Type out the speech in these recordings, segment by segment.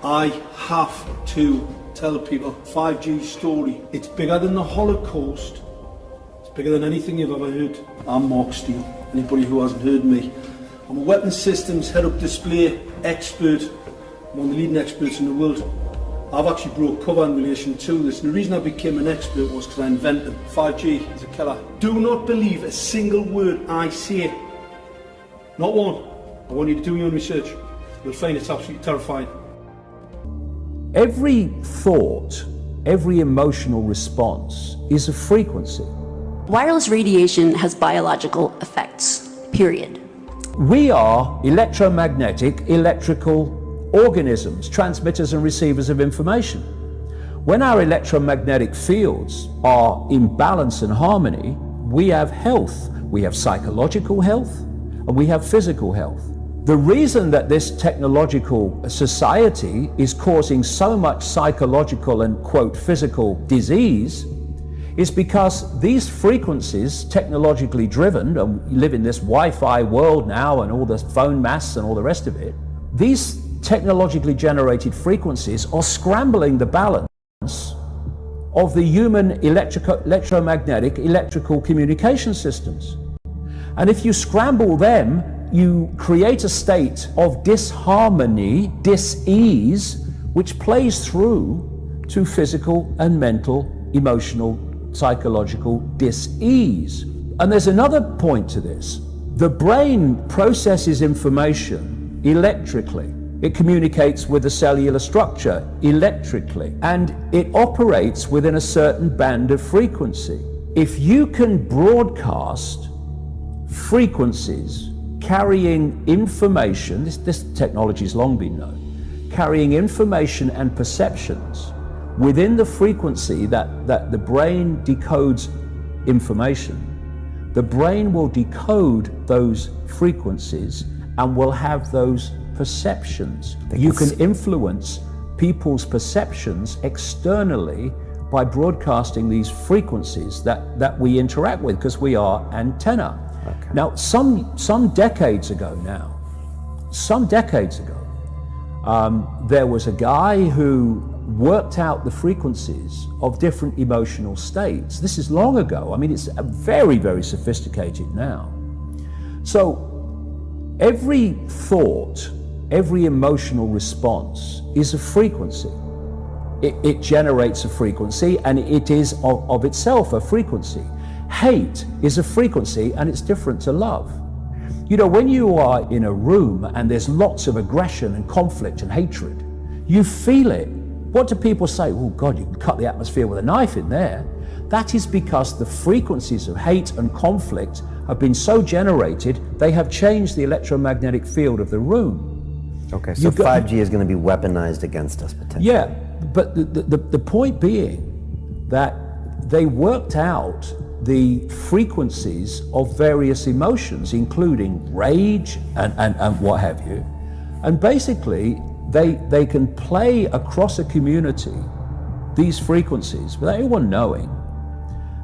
I have to tell people 5G story. It's bigger than the Holocaust. It's bigger than anything you've ever heard. I'm Mark Steele. Anybody who hasn't heard me. I'm a weapons systems head-up display expert. I'm one of the leading experts in the world. I've actually brought cover in relation to this, and the reason I became an expert was because I invented 5G as a killer. Do not believe a single word I say. Not one. I want you to do your own research. You'll find it's absolutely terrifying. Every thought, every emotional response is a frequency. Wireless radiation has biological effects, period. We are electromagnetic, electrical organisms, transmitters and receivers of information. When our electromagnetic fields are in balance and harmony, we have health. We have psychological health and we have physical health. The reason that this technological society is causing so much psychological and, quote, physical disease is because these frequencies, technologically driven, and we live in this Wi-Fi world now and all the phone masts and all the rest of it, these technologically generated frequencies are scrambling the balance of the human electromagnetic electrical communication systems. And if you scramble them, you create a state of disharmony, dis-ease, which plays through to physical and mental, emotional, psychological dis-ease. And there's another point to this. The brain processes information electrically. It communicates with the cellular structure electrically, and it operates within a certain band of frequency. If you can broadcast frequencies carrying information, this technology has long been known, carrying information and perceptions within the frequency that the brain decodes information, the brain will decode those frequencies and will have those perceptions. You can influence people's perceptions externally by broadcasting these frequencies that we interact with, because we are antenna. Okay. Now, some decades ago, there was a guy who worked out the frequencies of different emotional states. This is long ago. I mean, it's very, very sophisticated now. So every thought, every emotional response is a frequency. It generates a frequency, and it is of itself a frequency. Hate is a frequency, and it's different to love. You know, when you are in a room and there's lots of aggression and conflict and hatred, you feel it. What do people say? Oh God, you can cut the atmosphere with a knife in there. That is because the frequencies of hate and conflict have been so generated, they have changed the electromagnetic field of the room. Okay, so 5G is going to be weaponized against us potentially. Yeah, but the point being that they worked out the frequencies of various emotions, including rage and what have you. And basically, they can play across a community these frequencies without anyone knowing,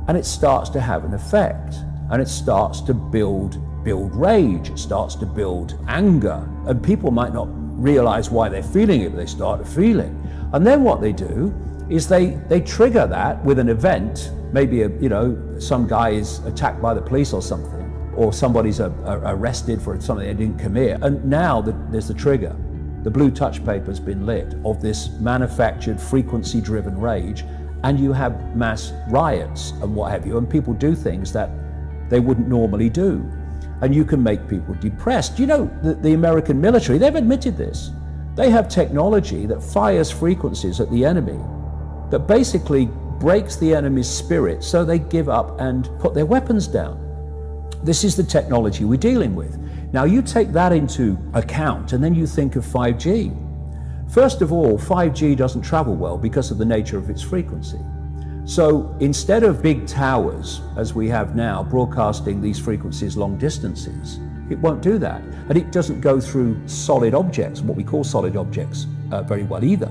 and it starts to have an effect, and it starts to build rage, it starts to build anger, and people might not realize why they're feeling it, but they start to feel it. And then what they do is they trigger that with an event. Maybe some guy is attacked by the police or something, or somebody's arrested for something they didn't commit, and now there's the trigger. The blue touch paper's been lit of this manufactured frequency-driven rage, and you have mass riots and what have you, and people do things that they wouldn't normally do. And you can make people depressed. You know, the American military, they've admitted this. They have technology that fires frequencies at the enemy that basically breaks the enemy's spirit, so they give up and put their weapons down. This is the technology we're dealing with. Now you take that into account and then you think of 5G. First of all, 5G doesn't travel well because of the nature of its frequency. So instead of big towers, as we have now, broadcasting these frequencies long distances, it won't do that. And it doesn't go through solid objects, what we call solid objects, very well either.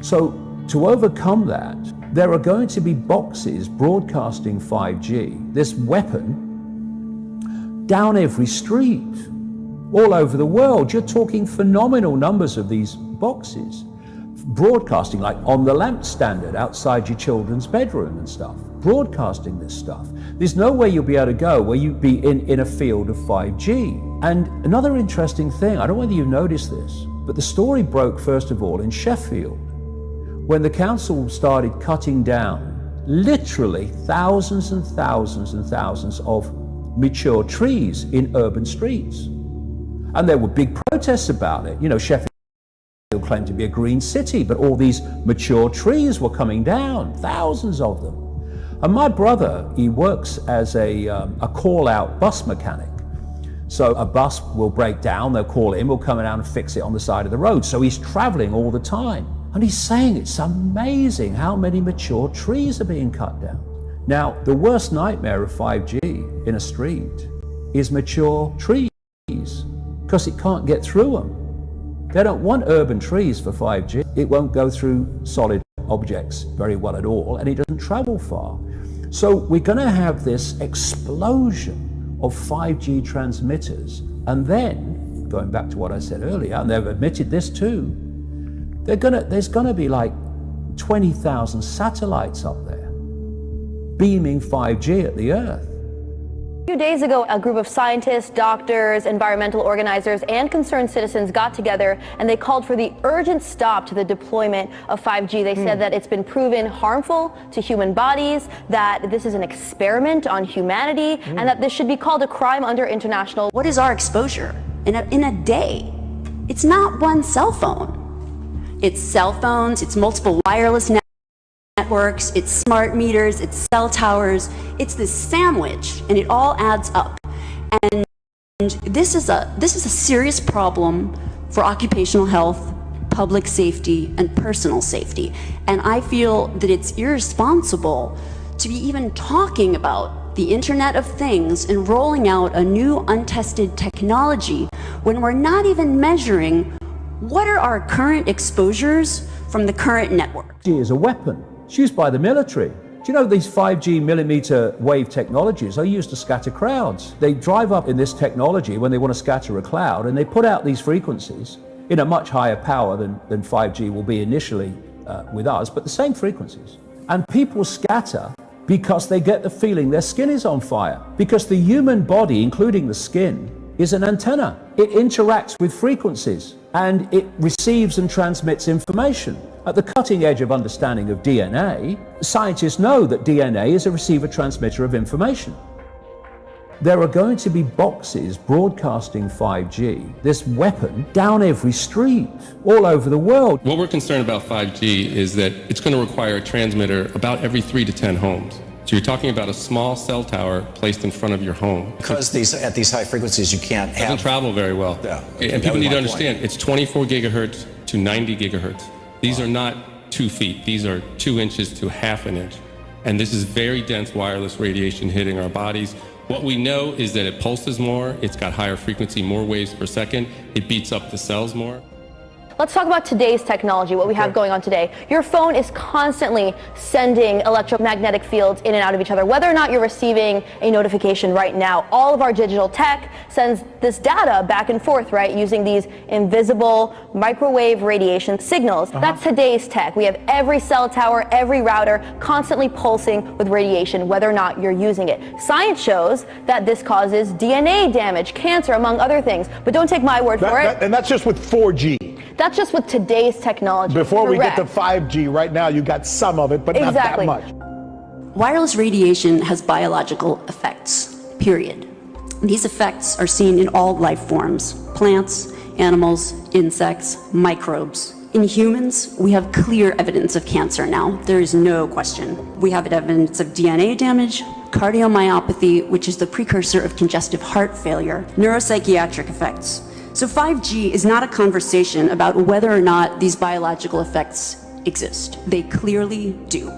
So to overcome that, there are going to be boxes broadcasting 5G, this weapon, down every street, all over the world. You're talking phenomenal numbers of these boxes, broadcasting like on the lamp standard outside your children's bedroom and stuff, broadcasting this stuff. There's nowhere you'll be able to go where you'd be in a field of 5G. And another interesting thing, I don't know whether you've noticed this, but the story broke first of all in Sheffield, when the council started cutting down literally thousands and thousands and thousands of mature trees in urban streets. And there were big protests about it. You know, Sheffield claimed to be a green city, but all these mature trees were coming down, thousands of them. And my brother, he works as a call-out bus mechanic. So a bus will break down, they'll call him, we'll come down and fix it on the side of the road. So he's traveling all the time. And he's saying it's amazing how many mature trees are being cut down. Now, the worst nightmare of 5G in a street is mature trees, because it can't get through them. They don't want urban trees for 5G. It won't go through solid objects very well at all, and it doesn't travel far. So we're going to have this explosion of 5G transmitters, and then, going back to what I said earlier, and they've admitted this too, there's going to be like 20,000 satellites up there beaming 5G at the Earth. A few days ago, a group of scientists, doctors, environmental organizers, and concerned citizens got together and they called for the urgent stop to the deployment of 5G. They said that it's been proven harmful to human bodies, that this is an experiment on humanity, and that this should be called a crime under international. What is our exposure in a day? It's not one cell phone. It's cell phones, it's multiple wireless networks, it's smart meters, it's cell towers. It's this sandwich, and it all adds up. And this is a serious problem for occupational health, public safety, and personal safety. And I feel that it's irresponsible to be even talking about the Internet of Things and rolling out a new untested technology when we're not even measuring what are our current exposures from the current network. 5G is a weapon. It's used by the military. Do you know these 5G millimeter wave technologies are used to scatter crowds? They drive up in this technology when they want to scatter a cloud, and they put out these frequencies in a much higher power than 5G will be initially with us, but the same frequencies. And people scatter because they get the feeling their skin is on fire, because the human body, including the skin, is an antenna. It interacts with frequencies and it receives and transmits information. At the cutting edge of understanding of DNA, scientists know that DNA is a receiver-transmitter of information. There are going to be boxes broadcasting 5G, this weapon, down every street, all over the world. What we're concerned about 5G is that it's going to require a transmitter about every 3 to 10 homes. So you're talking about a small cell tower placed in front of your home. Because at these high frequencies, you can't have... It doesn't travel very well. Yeah. And people need to understand, it's 24 gigahertz to 90 gigahertz. These are not 2 feet. These are 2 inches to half an inch. And this is very dense wireless radiation hitting our bodies. What we know is that it pulses more, it's got higher frequency, more waves per second, it beats up the cells more. Let's talk about today's technology, what we have going on today. Your phone is constantly sending electromagnetic fields in and out of each other. Whether or not you're receiving a notification right now, all of our digital tech sends this data back and forth, right, using these invisible microwave radiation signals. That's today's tech. We have every cell tower, every router constantly pulsing with radiation, whether or not you're using it. Science shows that this causes DNA damage, cancer, among other things. But don't take my word for it. And that's just with 4G. That's just with today's technology. Before we get to 5G, right now you got some of it, but not that much. Wireless radiation has biological effects, period. These effects are seen in all life forms: plants, animals, insects, microbes. In humans, we have clear evidence of cancer now. There is no question. We have evidence of DNA damage, cardiomyopathy, which is the precursor of congestive heart failure, neuropsychiatric effects. So 5G is not a conversation about whether or not these biological effects exist. They clearly do.